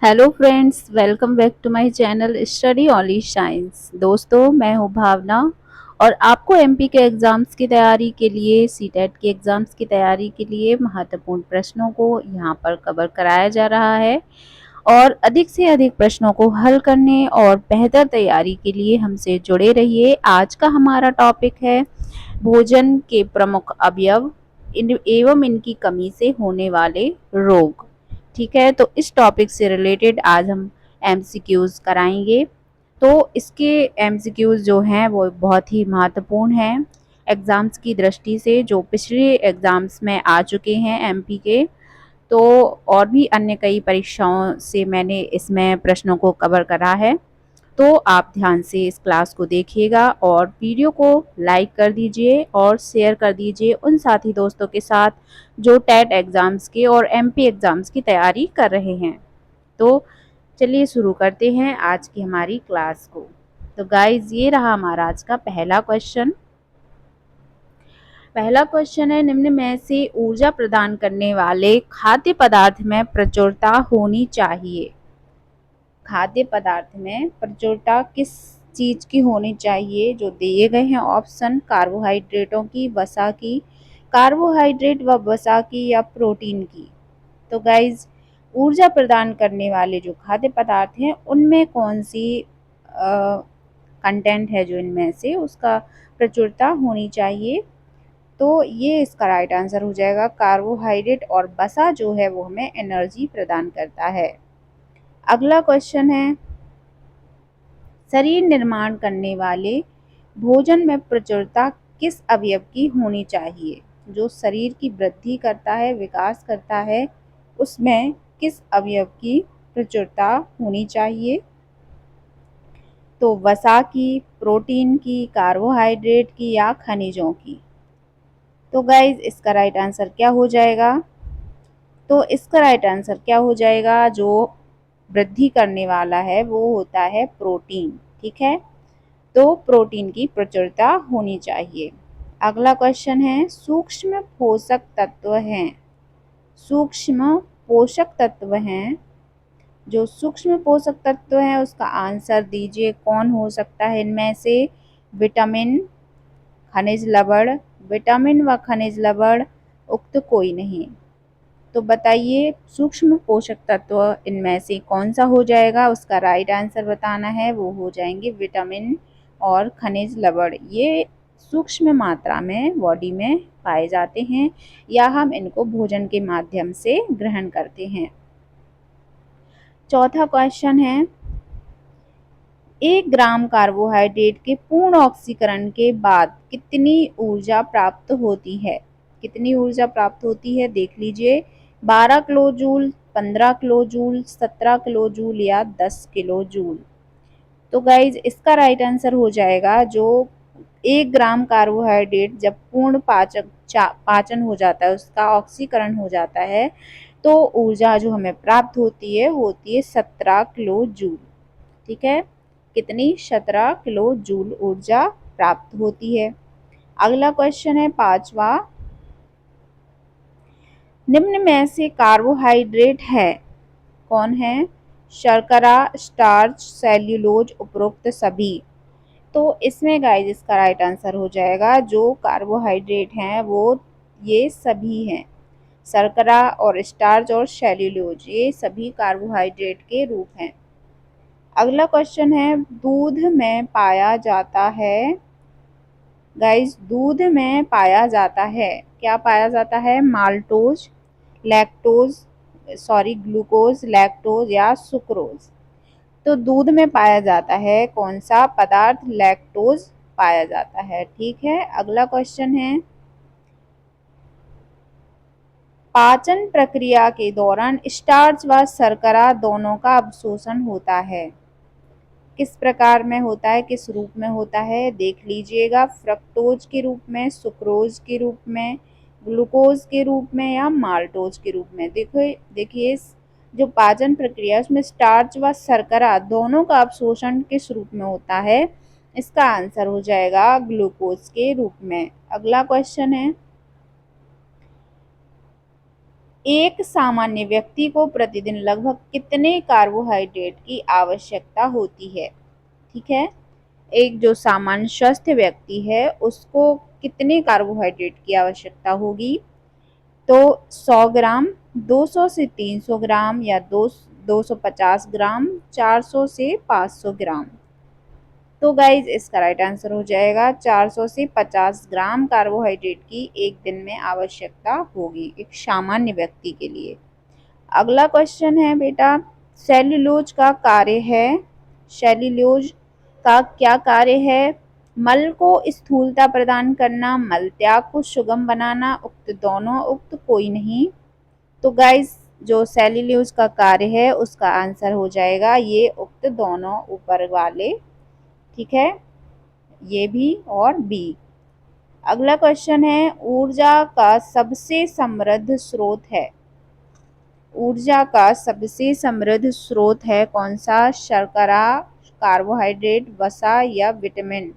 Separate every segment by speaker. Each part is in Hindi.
Speaker 1: Hello friends, welcome back to my channel study only science. दोस्तों, मैं हूं भावना और आपको एमपी के एग्ज़ाम्स की तैयारी के लिए, सीटेट के एग्ज़ाम्स की तैयारी के लिए महत्वपूर्ण प्रश्नों को यहां पर कवर कराया जा रहा है। और अधिक से अधिक प्रश्नों को हल करने और बेहतर तैयारी के लिए हमसे जुड़े रहिए। आज का हमारा टॉपिक है भोजन के प्रमुख अवयव एवं इनकी कमी से होने वाले रोग। ठीक है, तो इस टॉपिक से रिलेटेड आज हम एमसीक्यूज कराएंगे। तो इसके एमसीक्यूज जो हैं वो बहुत ही महत्वपूर्ण हैं एग्ज़ाम्स की दृष्टि से, जो पिछले एग्ज़ाम्स में आ चुके हैं एमपी के। तो और भी अन्य कई परीक्षाओं से मैंने इसमें प्रश्नों को कवर करा है। तो आप ध्यान से इस क्लास को देखिएगा और वीडियो को लाइक कर दीजिए और शेयर कर दीजिए उन साथी दोस्तों के साथ जो टेट एग्ज़ाम्स के और एमपी एग्ज़ाम्स की तैयारी कर रहे हैं। तो चलिए शुरू करते हैं आज की हमारी क्लास को। तो गाइज, ये रहा हमारा आज का पहला क्वेश्चन। पहला क्वेश्चन है, निम्न में से ऊर्जा प्रदान करने वाले खाद्य पदार्थ में प्रचुरता होनी चाहिए। खाद्य पदार्थ में प्रचुरता किस चीज की होनी चाहिए? जो दिए गए हैं ऑप्शन, कार्बोहाइड्रेटों की, वसा की, कार्बोहाइड्रेट व वसा की, या प्रोटीन की। तो गाइज, ऊर्जा प्रदान करने वाले जो खाद्य पदार्थ हैं उनमें कौन सी कंटेंट है जो इनमें से उसका प्रचुरता होनी चाहिए? तो ये इसका राइट आंसर हो जाएगा कार्बोहाइड्रेट, और वसा जो है वो हमें एनर्जी प्रदान करता है। अगला क्वेश्चन है, शरीर निर्माण करने वाले भोजन में प्रचुरता किस अवयव की होनी चाहिए? जो शरीर की वृद्धि करता है, विकास करता है, उसमें किस अवयव की प्रचुरता होनी चाहिए? तो वसा की, प्रोटीन की, कार्बोहाइड्रेट की, या खनिजों की। तो गाइज, इसका राइट आंसर क्या हो जाएगा? तो इसका राइट आंसर क्या हो जाएगा? जो वृद्धि करने वाला है वो होता है प्रोटीन। ठीक है, तो प्रोटीन की प्रचुरता होनी चाहिए। अगला क्वेश्चन है, सूक्ष्म पोषक तत्व हैं। सूक्ष्म पोषक तत्व हैं, जो सूक्ष्म पोषक तत्व हैं उसका आंसर दीजिए, कौन हो सकता है इनमें से? विटामिन, खनिज लवण, विटामिन व खनिज लवण, उक्त कोई नहीं। तो बताइए, सूक्ष्म पोषक तत्व इनमें से कौन सा हो जाएगा? उसका राइट आंसर बताना है, वो हो जाएंगे विटामिन और खनिज लवण। ये सूक्ष्म मात्रा में बॉडी में पाए जाते हैं या हम इनको भोजन के माध्यम से ग्रहण करते हैं। चौथा क्वेश्चन है, 1 ग्राम कार्बोहाइड्रेट के पूर्ण ऑक्सीकरण के बाद कितनी ऊर्जा प्राप्त होती है? कितनी ऊर्जा प्राप्त होती है देख लीजिए, 12 kilo joule, 15 kilo joule, 17 kilo joule, या 10 किलो जूल। तो गाइज, इसका राइट आंसर हो जाएगा, जो 1 ग्राम कार्बोहाइड्रेट जब पूर्ण पाचन हो जाता है, उसका ऑक्सीकरण हो जाता है, तो ऊर्जा जो हमें प्राप्त होती है 17 किलो जूल। ठीक है, कितनी? 17 किलो जूल ऊर्जा प्राप्त होती है। अगला क्वेश्चन है पांचवा, निम्न में से कार्बोहाइड्रेट है कौन है? शर्करा, स्टार्च, सेल्यूलोज, उपरोक्त सभी। तो इसमें गाइस इसका राइट आंसर हो जाएगा, जो कार्बोहाइड्रेट हैं वो ये सभी हैं। शर्करा और स्टार्च और सेल्यूलोज, ये सभी कार्बोहाइड्रेट के रूप हैं। अगला क्वेश्चन है, दूध में पाया जाता है। गाइस, दूध में पाया जाता है, क्या पाया जाता है? माल्टोज, लैक्टोज, ग्लूकोज, लैक्टोज, या सुक्रोज। तो दूध में पाया जाता है कौन सा पदार्थ? लैक्टोज पाया जाता है। ठीक है, अगला क्वेश्चन है, पाचन प्रक्रिया के दौरान स्टार्च व शर्करा दोनों का अवशोषण होता है। किस प्रकार में होता है, किस रूप में होता है? देख लीजिएगा, फ्रक्टोज के रूप में, सुक्रोज के रूप में, ग्लूकोज के रूप में, या माल्टोज के रूप में। देखिए जो पाचन प्रक्रिया है उसमें स्टार्च व शर्करा दोनों का अवशोषण किस रूप में होता है? इसका आंसर हो जाएगा ग्लूकोज के रूप में। अगला क्वेश्चन है, एक सामान्य व्यक्ति को प्रतिदिन लगभग कितने कार्बोहाइड्रेट की आवश्यकता होती है? ठीक है, एक जो सामान्य स्वस्थ व्यक्ति है उसको कितने कार्बोहाइड्रेट की आवश्यकता होगी? तो 100 ग्राम, 200 से 300 ग्राम या 250 ग्राम, 400 से 500 ग्राम। तो गाइज इसका राइट आंसर हो जाएगा 400 से 50 ग्राम कार्बोहाइड्रेट की एक दिन में आवश्यकता होगी एक सामान्य व्यक्ति के लिए। अगला क्वेश्चन है बेटा, सेल्यूलोज का कार्य है, सेल्यूलोज का क्या कार्य है? मल को स्थूलता प्रदान करना, मल त्याग को सुगम बनाना, उक्त दोनों, उक्त कोई नहीं। तो गाइस जो सेल्यूलोज का कार्य है उसका आंसर हो जाएगा ये उक्त दोनों ऊपर वाले। ठीक है, ये भी और बी। अगला क्वेश्चन है, ऊर्जा का सबसे समृद्ध स्रोत है, ऊर्जा का सबसे समृद्ध स्रोत है कौन सा? शर्करा, कार्बोहाइड्रेट, वसा या विटामिन?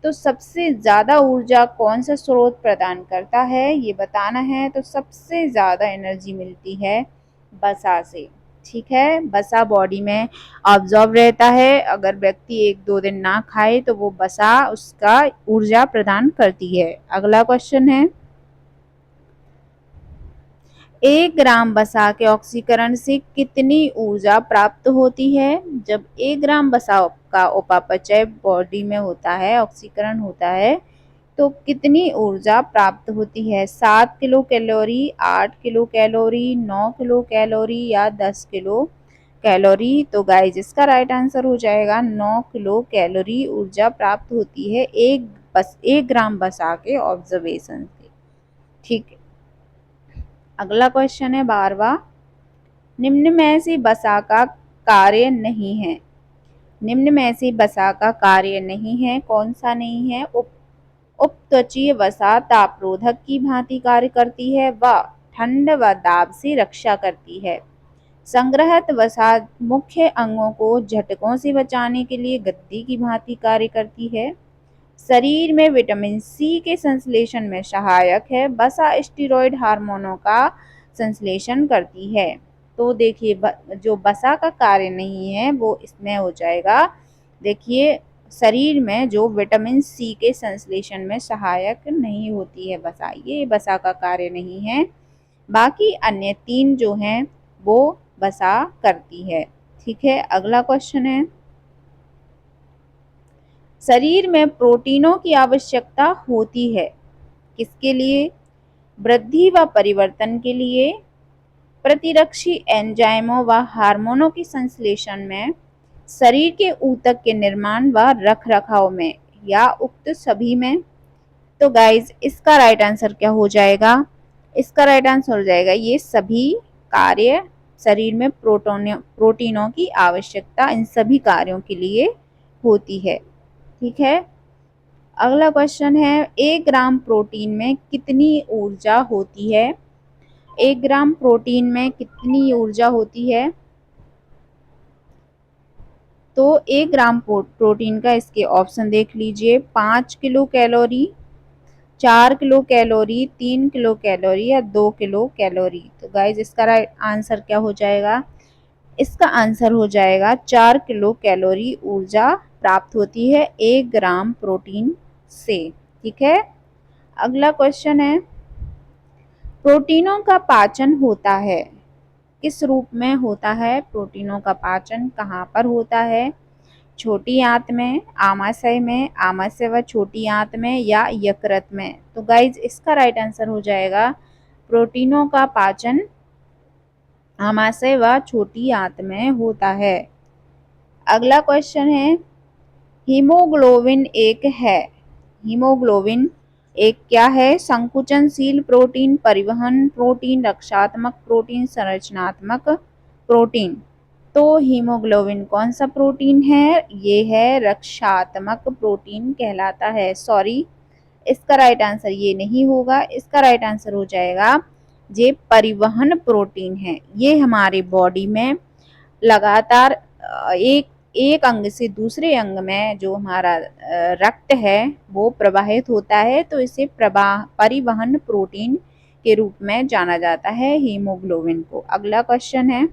Speaker 1: तो सबसे ज़्यादा ऊर्जा कौन सा स्रोत प्रदान करता है ये बताना है। तो सबसे ज़्यादा एनर्जी मिलती है वसा से। ठीक है, वसा बॉडी में ऑब्जॉर्व रहता है, अगर व्यक्ति 1-2 दिन ना खाए तो वो वसा उसका ऊर्जा प्रदान करती है। अगला क्वेश्चन है, 1 ग्राम वसा के ऑक्सीकरण से कितनी ऊर्जा प्राप्त होती है? जब 1 ग्राम वसा का उपापचय बॉडी में होता है, ऑक्सीकरण होता है, तो कितनी ऊर्जा प्राप्त होती है? 7 kilo calorie, 8 kilo calorie, 9 kilo calorie या 10 किलो कैलोरी? तो गाइस इसका राइट आंसर हो जाएगा 9 किलो कैलोरी ऊर्जा प्राप्त होती है 1 ग्राम वसा के ऑब्जर्वेशन से। ठीक है, अगला क्वेश्चन है 12वां, निम्न में से वसा का कार्य नहीं है, निम्न में से वसा का कार्य नहीं है, कौन सा नहीं है? उपत्वचीय वसा तापरोधक की भांति कार्य करती है व ठंड व दाब से रक्षा करती है। संग्रहित वसा मुख्य अंगों को झटकों से बचाने के लिए गद्दी की भांति कार्य करती है। शरीर में विटामिन सी के संश्लेषण में सहायक है। वसा स्टेरॉयड हार्मोनों का संश्लेषण करती है। तो देखिए जो वसा का कार्य नहीं है वो इसमें हो जाएगा। देखिए शरीर में जो विटामिन सी के संश्लेषण में सहायक नहीं होती है वसा, ये वसा का कार्य नहीं है। बाकी अन्य 3 जो हैं वो वसा करती है। ठीक है, अगला क्वेश्चन है, शरीर में प्रोटीनों की आवश्यकता होती है किसके लिए? वृद्धि व परिवर्तन के लिए, प्रतिरक्षी एंजाइमों व हार्मोनों के संश्लेषण में, शरीर के ऊतक के निर्माण व रखरखाव में या उक्त सभी में? तो गाइज इसका राइट आंसर क्या हो जाएगा? इसका राइट आंसर हो जाएगा ये सभी कार्य, शरीर में प्रोटीनों की आवश्यकता इन सभी कार्यों के लिए होती है। ठीक है, अगला क्वेश्चन है, 1 ग्राम प्रोटीन में कितनी ऊर्जा होती है? 1 ग्राम प्रोटीन में कितनी ऊर्जा होती है? तो 1 ग्राम प्रोटीन का इसके ऑप्शन देख लीजिए, 5 kilo calorie, 4 kilo calorie, 3 kilo calorie या 2 किलो कैलोरी? तो गाइज इसका राइट आंसर क्या हो जाएगा? इसका आंसर हो जाएगा 4 किलो कैलोरी ऊर्जा प्राप्त होती है 1 ग्राम प्रोटीन से। ठीक है, अगला क्वेश्चन है, प्रोटीनों का पाचन होता है किस रूप में होता है? प्रोटीनों का पाचन कहाँ पर होता है? छोटी आंत में, आमाशय में, आमाशय व छोटी आंत में या यकृत में? तो गाइज इसका राइट आंसर हो जाएगा प्रोटीनों का पाचन आमाशय व छोटी आंत में होता है। अगला क्वेश्चन है, हीमोग्लोबिन एक है, हीमोग्लोबिन एक क्या है? संकुचनशील प्रोटीन, परिवहन प्रोटीन, रक्षात्मक प्रोटीन, संरचनात्मक प्रोटीन? तो हीमोग्लोबिन कौन सा प्रोटीन है? ये है रक्षात्मक प्रोटीन कहलाता है। सॉरी, इसका राइट आंसर ये नहीं होगा, इसका राइट आंसर हो जाएगा ये परिवहन प्रोटीन है। ये हमारे बॉडी में लगातार एक एक अंग से दूसरे अंग में जो हमारा रक्त है वो प्रवाहित होता है, तो इसे परिवहन प्रोटीन के रूप में जाना जाता है हीमोग्लोबिन को। अगला क्वेश्चन है,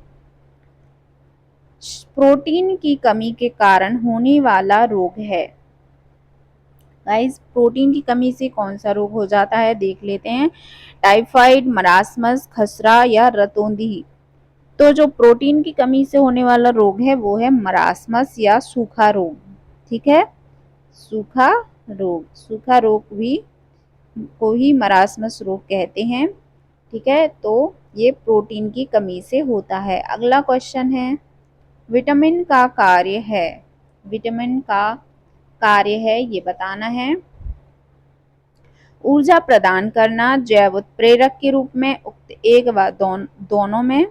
Speaker 1: प्रोटीन की कमी के कारण होने वाला रोग है। गाइस, प्रोटीन की कमी से कौन सा रोग हो जाता है देख लेते हैं। टाइफाइड, मरासमस, खसरा या रतौंधी। तो जो प्रोटीन की कमी से होने वाला रोग है वो है मरासमस या सूखा रोग। ठीक है, सूखा रोग, सूखा रोग भी को ही मरासमस रोग कहते हैं। ठीक है, तो ये प्रोटीन की कमी से होता है। अगला क्वेश्चन है, विटामिन का कार्य है। विटामिन का कार्य है ये बताना है। ऊर्जा प्रदान करना, जैव उत्प्रेरक के रूप में, उक्त एक व दोनों में,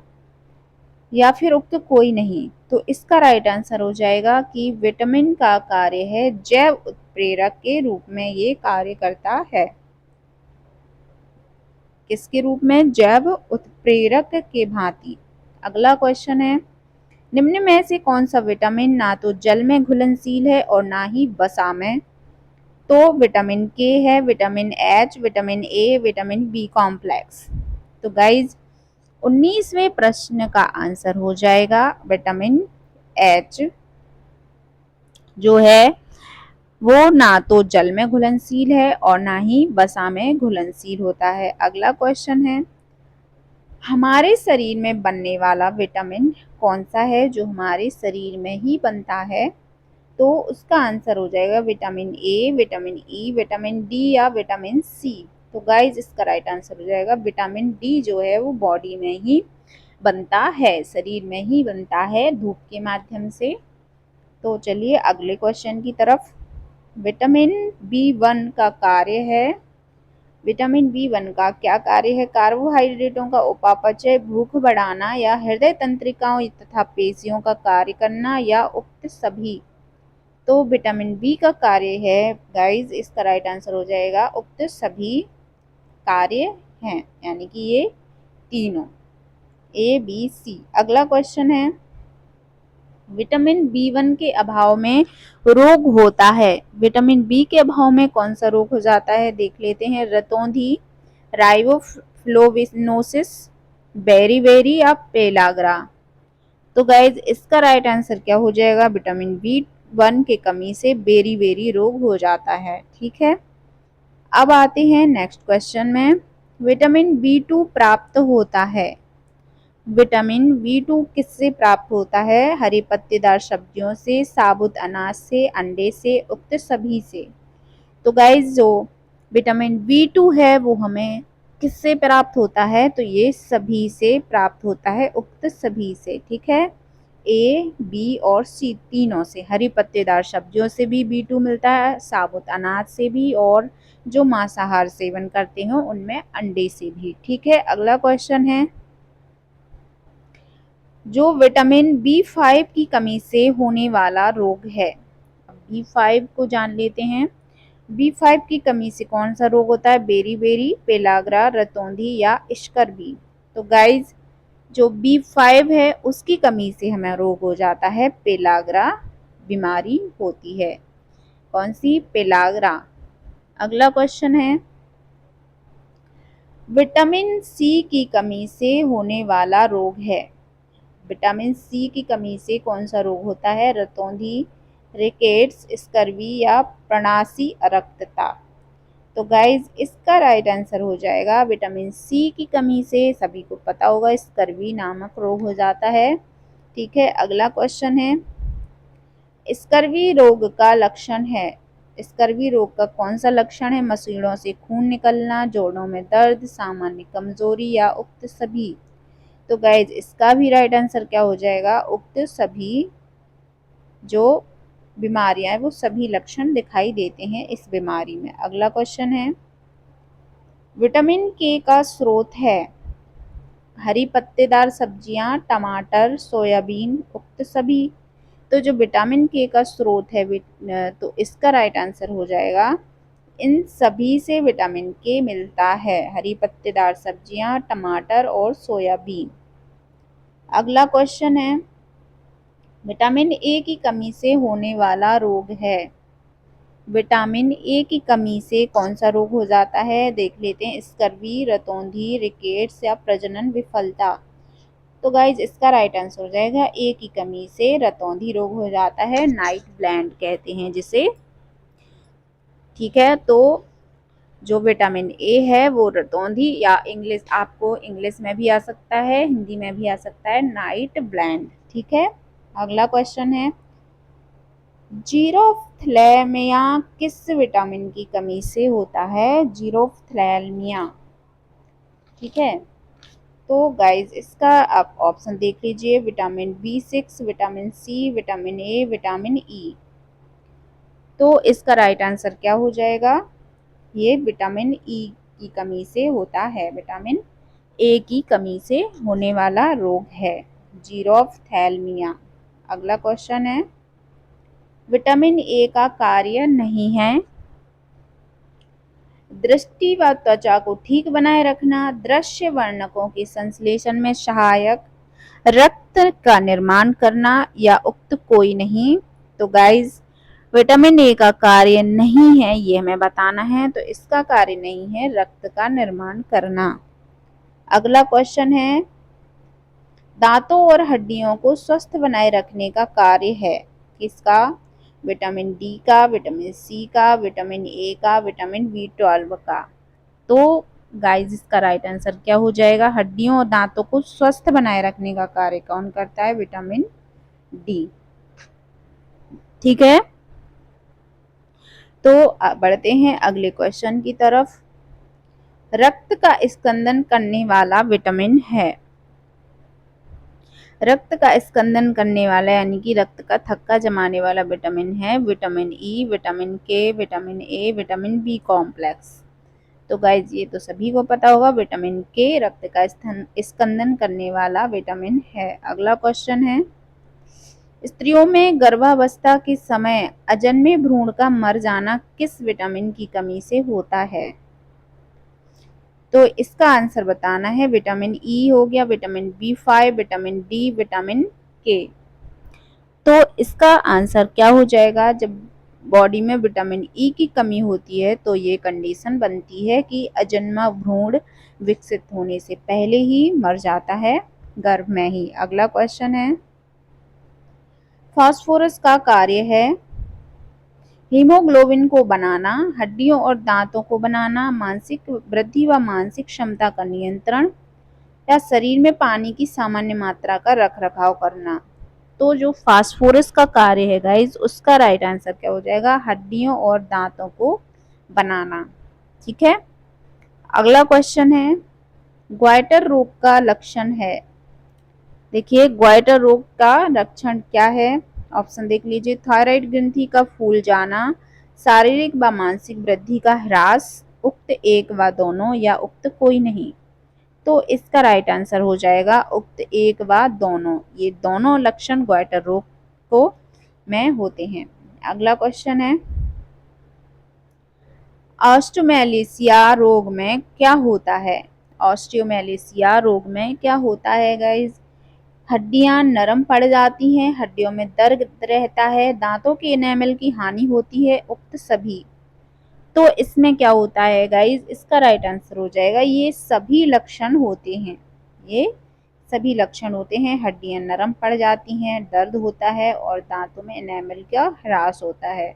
Speaker 1: या फिर उक्त कोई नहीं। तो इसका राइट आंसर हो जाएगा कि विटामिन का कार्य है जैव उत्प्रेरक के रूप में ये कार्य करता है। किसके रूप में? जैव उत्प्रेरक के भांति। अगला क्वेश्चन है, निम्न में से कौन सा विटामिन ना तो जल में घुलनशील है और ना ही वसा में? तो विटामिन के है, vitamin H, vitamin A, vitamin B complex. तो गाइज 19वें प्रश्न का आंसर हो जाएगा विटामिन एच, जो है वो ना तो जल में घुलनशील है और ना ही वसा में घुलनशील होता है। अगला क्वेश्चन है, हमारे शरीर में बनने वाला विटामिन कौन सा है जो हमारे शरीर में ही बनता है? तो उसका आंसर हो जाएगा vitamin A, vitamin E, vitamin D या विटामिन सी। तो गाइज इसका राइट आंसर हो जाएगा विटामिन डी, जो है वो बॉडी में ही बनता है, शरीर में ही बनता है धूप के माध्यम से। तो चलिए अगले क्वेश्चन की तरफ। विटामिन बी1 का कार्य है। विटामिन बी1 का क्या कार्य है? कार्बोहाइड्रेटों का उपापचय, भूख बढ़ाना या हृदय तंत्रिकाओं तथा पेशियों का कार्य करना या उक्त सभी। तो विटामिन बी का कार्य है गाइज, इसका राइट आंसर हो जाएगा उक्त सभी कार्य हैं, यानी कि ये तीनों, ए बी सी। अगला क्वेश्चन है, विटामिन बी1 के अभाव में रोग होता है। विटामिन बी के अभाव में कौन सा रोग हो जाता है देख लेते हैं। रतौंधी, राइबोफ्लोविनोसिस, बेरीबेरी या पेलाग्रा। तो गाइज इसका राइट आंसर क्या हो जाएगा? विटामिन बी1 के कमी से बेरीबेरी रोग हो जाता है। ठीक है, अब आते हैं नेक्स्ट क्वेश्चन में। विटामिन बी2 प्राप्त होता है। विटामिन बी2 किससे प्राप्त होता है? हरी पत्तेदार सब्जियों से, साबुत अनाज से, अंडे से, उक्त सभी से। तो गाइज जो विटामिन बी2 है वो हमें किससे प्राप्त होता है? तो ये सभी से प्राप्त होता है, उक्त सभी से। ठीक है, ए, बी और सी तीनों से। हरी पत्तेदार सब्जियों से भी बी2 मिलता है, साबुत अनाज से भी, और जो मांसाहार सेवन करते हो उनमें अंडे से भी। ठीक है, अगला क्वेश्चन है, जो विटामिन बी5 की कमी से होने वाला रोग है। बी5 को जान लेते हैं। बी5 की कमी से कौन सा रोग होता है? बेरीबेरी, पेलाग्रा, रतौंधी या स्कर्वी। तो गाइज जो बी5 है उसकी कमी से हमें रोग हो जाता है, पेलाग्रा बीमारी होती है। कौन सी? पेलाग्रा। अगला क्वेश्चन है, विटामिन सी की कमी से होने वाला रोग है। विटामिन सी की कमी से कौन सा रोग होता है? रतौंधी, रिकेट्स, स्कर्वी या प्रणासी अरक्तता। तो गाइज इसका राइट आंसर हो जाएगा विटामिन सी की कमी से, सभी को पता होगा, स्कर्वी नामक रोग हो जाता है। ठीक है, अगला क्वेश्चन है, स्कर्वी रोग का लक्षण है। स्कर्वी रोग का कौन सा लक्षण है? मसूड़ों से खून निकलना, जोड़ों में दर्द, सामान्य कमजोरी या उक्त सभी। तो गाइज इसका भी राइट आंसर क्या हो जाएगा? उक्त सभी। जो बीमारियां हैं वो सभी लक्षण दिखाई देते हैं इस बीमारी में। अगला क्वेश्चन है, विटामिन के का स्रोत है। हरी पत्तेदार सब्जियां, टमाटर, सोयाबीन, उक्त सभी। तो जो विटामिन के का स्रोत है तो इसका राइट आंसर हो जाएगा इन सभी से विटामिन के मिलता है, हरी पत्तेदार सब्जियां, टमाटर और सोयाबीन। अगला क्वेश्चन है, विटामिन ए की कमी से होने वाला रोग है। विटामिन ए की कमी से कौन सा रोग हो जाता है? देख लेते हैं, स्कर्वी, रतौंधी, रिकेट्स या प्रजनन विफलता। तो गाइज इसका राइट आंसर हो जाएगा ए की कमी से रतौंधी रोग हो जाता है, नाइट ब्लाइंड कहते हैं जिसे। ठीक है, तो जो विटामिन ए है वो रतौंधी, या इंग्लिश आपको इंग्लिश में भी आ सकता है, हिंदी में भी आ सकता है, नाइट ब्लाइंड। ठीक है, अगला क्वेश्चन है, जीरोफ्थैल्मिया किस विटामिन की कमी से होता है? जीरोफ्थैल्मिया। ठीक है, तो गाइज इसका आप ऑप्शन देख लीजिए, vitamin B6, vitamin C, vitamin A, vitamin E. तो इसका राइट आंसर क्या हो जाएगा? ये विटामिन ई की कमी से होता है, विटामिन ए की कमी से होने वाला रोग है जीरोफ्थैल्मिया। अगला क्वेश्चन है, विटामिन ए का कार्य नहीं है? दृष्टि व त्वचा को ठीक बनाए रखना, दृश्य वर्णकों के संश्लेषण में सहायक, रक्त का निर्माण करना, या उक्त कोई नहीं। तो गाइज विटामिन ए का कार्य नहीं है ये हमें बताना है, तो इसका कार्य नहीं है रक्त का निर्माण करना। अगला क्वेश्चन है, दांतों और हड्डियों को स्वस्थ बनाए रखने का कार्य है किसका? विटामिन डी का, विटामिन सी का, विटामिन ए का, विटामिन B12 का। तो गाइस इसका राइट आंसर क्या हो जाएगा? हड्डियों और दांतों को स्वस्थ बनाए रखने का कार्य कौन करता है? Vitamin D. ठीक है, तो बढ़ते हैं अगले क्वेश्चन की तरफ। रक्त का स्कंदन करने वाला विटामिन है? रक्त का स्कंदन करने वाला यानी कि रक्त का थक्का जमाने वाला विटामिन है vitamin E, vitamin K, vitamin A, vitamin B complex. तो गाइज ये तो सभी को पता होगा, विटामिन के रक्त का स्कंदन करने वाला विटामिन है। अगला क्वेश्चन है, स्त्रियों में गर्भावस्था के समय अजन्मे भ्रूण का मर जाना किस विटामिन की कमी से होता है? तो इसका आंसर बताना है, विटामिन ई हो गया, vitamin B5, vitamin D, vitamin के। तो इसका आंसर क्या हो जाएगा? जब बॉडी में विटामिन ई की कमी होती है तो ये कंडीशन बनती है कि अजन्मा भ्रूण विकसित होने से पहले ही मर जाता है, गर्भ में ही। अगला क्वेश्चन है, फास्फोरस का कार्य है? हीमोग्लोबिन को बनाना, हड्डियों और दांतों को बनाना, मानसिक वृद्धि व मानसिक क्षमता का नियंत्रण, या शरीर में पानी की सामान्य मात्रा का रख रखाव करना। तो जो फास्फोरस का कार्य है गाइज उसका राइट आंसर क्या हो जाएगा? हड्डियों और दांतों को बनाना। ठीक है, अगला क्वेश्चन है, ग्वाइटर रोग का लक्षण है? देखिए ग्वाइटर रोग का लक्षण क्या है? ऑप्शन देख लीजिए, थायराइड ग्रंथि का फूल जाना, शारीरिक व मानसिक वृद्धि का ह्रास, उक्त एक व दोनों, या उक्त कोई नहीं। तो इसका राइट आंसर हो जाएगा उक्त एक व दोनों। ये दोनों लक्षण ग्वाइटर रोग को में होते हैं। अगला क्वेश्चन है, ऑस्टियोमेलेसिया रोग में क्या होता है? ऑस्टियोमेलेसिया रोग में क्या होता है गाइज? हड्डियां नरम पड़ जाती हैं, हड्डियों में दर्द रहता है, दांतों के एनामेल की हानि होती है, उक्त सभी। तो इसमें क्या होता है गाइज? इसका राइट आंसर हो जाएगा ये सभी लक्षण होते हैं, ये सभी लक्षण होते हैं। हड्डियां नरम पड़ जाती हैं, दर्द होता है और दांतों में एनामेल का ह्रास होता है।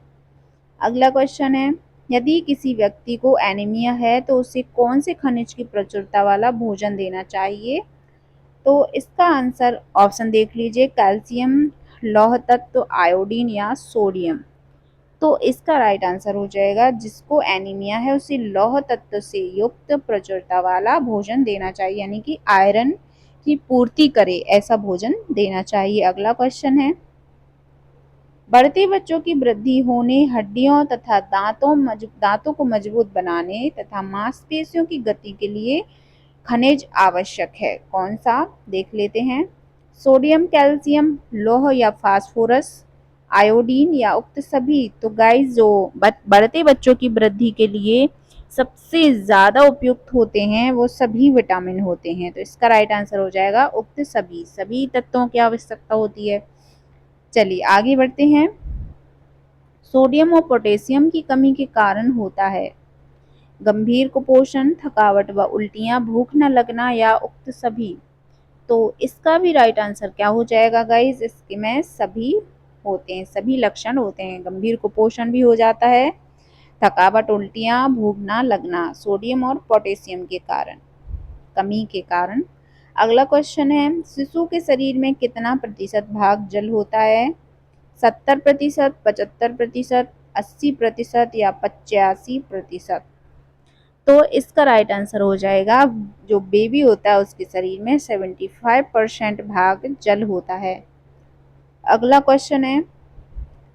Speaker 1: अगला क्वेश्चन है, यदि किसी व्यक्ति को एनीमिया है तो उसे कौन से खनिज की प्रचुरता वाला भोजन देना चाहिए? तो इसका आंसर ऑप्शन देख लीजिए, कैल्शियम, लौह तत्व, आयोडीन, या सोडियम। तो इसका राइट आंसर हो जाएगा, जिसको एनीमिया है उसे लौह तत्व से युक्त प्रचुरता वाला भोजन देना चाहिए, यानी कि आयरन की पूर्ति करे ऐसा भोजन देना चाहिए। अगला क्वेश्चन है, बढ़ते बच्चों की वृद्धि होने, हड्डियों तथा दांतों को मजबूत बनाने तथा मांसपेशियों की गति के लिए खनिज आवश्यक है, कौन सा? देख लेते हैं, सोडियम, कैल्शियम, लौह या फास्फोरस, आयोडीन, या उक्त सभी। तो गाइस जो बढ़ते बच्चों की वृद्धि के लिए सबसे ज्यादा उपयुक्त होते हैं वो सभी विटामिन होते हैं, तो इसका राइट आंसर हो जाएगा उक्त सभी। सभी तत्वों की आवश्यकता होती है। चलिए आगे बढ़ते हैं, सोडियम और पोटेशियम की कमी के कारण होता है? गंभीर कुपोषण, थकावट व उल्टियां, भूख न लगना या उक्त सभी। तो इसका भी राइट आंसर क्या हो जाएगा गाइज? इसके में सभी होते हैं, सभी लक्षण होते हैं। गंभीर कुपोषण भी हो जाता है, थकावट, उल्टियां, भूख न लगना, सोडियम और पोटेशियम के कारण, कमी के कारण। अगला क्वेश्चन है, शिशु के शरीर में कितना प्रतिशत भाग जल होता है? 70%, 75%, 80% या 85%? तो इसका राइट आंसर हो जाएगा, जो बेबी होता है उसके शरीर में 75% भाग जल होता है। अगला क्वेश्चन है,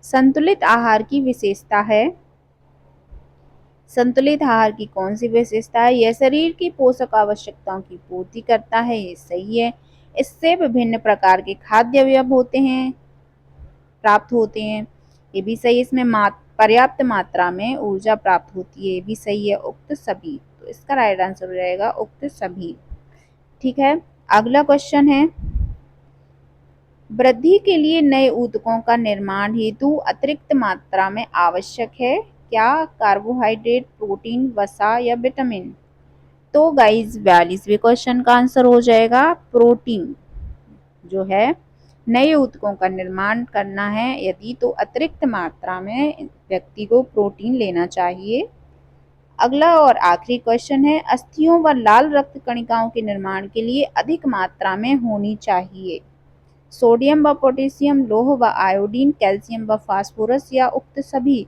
Speaker 1: संतुलित आहार की विशेषता है? संतुलित आहार की कौन सी विशेषता है? यह शरीर की पोषक आवश्यकताओं की पूर्ति करता है, ये सही है। इससे विभिन्न प्रकार के खाद्य अवयव होते हैं, प्राप्त होते हैं, ये भी सही है। इसमें पर्याप्त मात्रा में ऊर्जा प्राप्त होती है, ये भी सही है। उक्त सभी, तो इसका राइट आंसर हो जाएगा उक्त सभी। ठीक है, अगला क्वेश्चन है, वृद्धि के लिए नए ऊतकों का निर्माण हेतु अतिरिक्त मात्रा में आवश्यक है? क्या कार्बोहाइड्रेट, प्रोटीन, वसा या विटामिन? तो गाइज 42वें क्वेश्चन का आंसर हो जाएगा प्रोटीन। जो है, नए ऊतकों का निर्माण करना है यदि, तो अतिरिक्त मात्रा में व्यक्ति को प्रोटीन लेना चाहिए। अगला और आखिरी क्वेश्चन है, अस्थियों व लाल रक्त कणिकाओं के निर्माण के लिए अधिक मात्रा में होनी चाहिए? सोडियम व पोटेशियम, लौह व आयोडीन, कैल्शियम व फास्फोरस या उक्त सभी?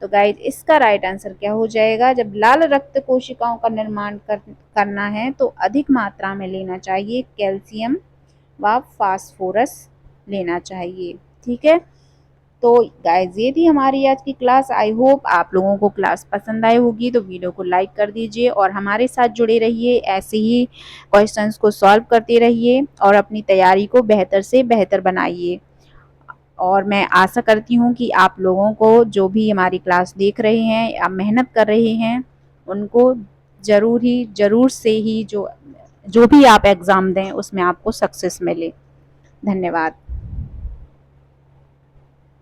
Speaker 1: तो गाइज इसका राइट आंसर क्या हो जाएगा? जब लाल रक्त कोशिकाओं का निर्माण करना है तो अधिक मात्रा में लेना चाहिए कैल्शियम व फास्फोरस लेना चाहिए। ठीक है, तो गाइज ये थी हमारी आज की क्लास। आई होप आप लोगों को क्लास पसंद आई होगी, तो वीडियो को लाइक कर दीजिए और हमारे साथ जुड़े रहिए। ऐसे ही क्वेश्चंस को सॉल्व करते रहिए और अपनी तैयारी को बेहतर से बेहतर बनाइए। और मैं आशा करती हूँ कि आप लोगों को, जो भी हमारी क्लास देख रहे हैं या मेहनत कर रहे हैं, उनको जरूर से ही जो भी आप एग्ज़ाम दें उसमें आपको सक्सेस मिले। धन्यवाद।